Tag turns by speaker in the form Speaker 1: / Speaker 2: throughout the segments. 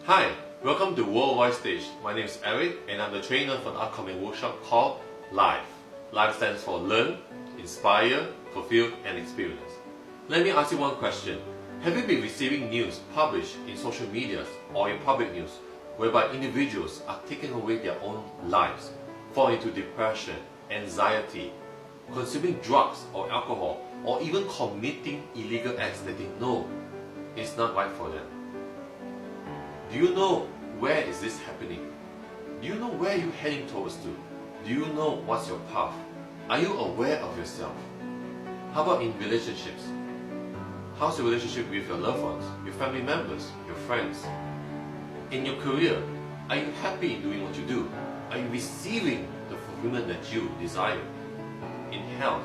Speaker 1: Hi, welcome to Worldwide Stage. My name is Eric and I'm the trainer for the upcoming workshop called L.I.F.E. L.I.F.E stands for Learn, Inspire, Fulfill and Experience. Let me ask you one question. Have you been receiving news published in social media or in public news whereby individuals are taking away their own lives, fall into depression, anxiety, consuming drugs or alcohol, or even committing illegal acts that they know is not right for them? Do you know where is this happening? Do you know where you're heading towards to? Do you know what's your path? Are you aware of yourself? How about in relationships? How's your relationship with your loved ones, your family members, your friends? In your career, are you happy in doing what you do? Are you receiving the fulfillment that you desire? In health,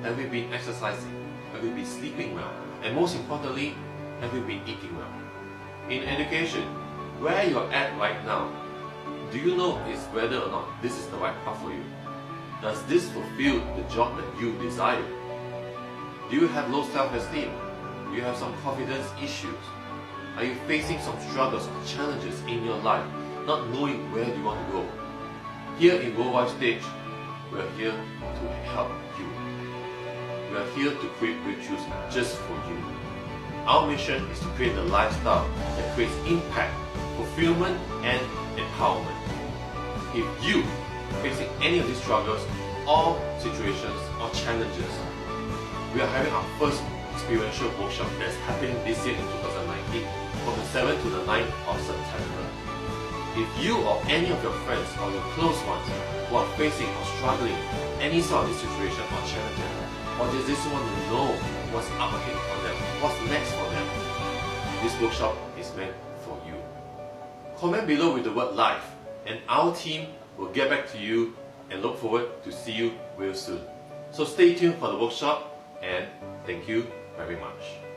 Speaker 1: have you been exercising? Have you been sleeping well? And most importantly, have you been eating well? In education, where you're at right now, do you know is whether or not this is the right path for you? Does this fulfill the job that you desire? Do you have low self-esteem? Do you have some confidence issues? Are you facing some struggles or challenges in your life, not knowing where you want to go? Here in Worldwide Stage, we're here to help you. We are here to create breakthroughs just for you. Our mission is to create a lifestyle that creates impact, fulfillment, and empowerment. If you are facing any of these struggles or situations or challenges, we are having our first experiential workshop that's happening this year in 2019 from the 7th to the 9th of September. If you or any of your friends or your close ones who are facing or struggling any sort of this situation or challenges, or they just want to know what's up ahead for them, what's next for them, this workshop is meant for you. Comment below with the word L.I.F.E and our team will get back to you and look forward to see you real soon. So stay tuned for the workshop and thank you very much.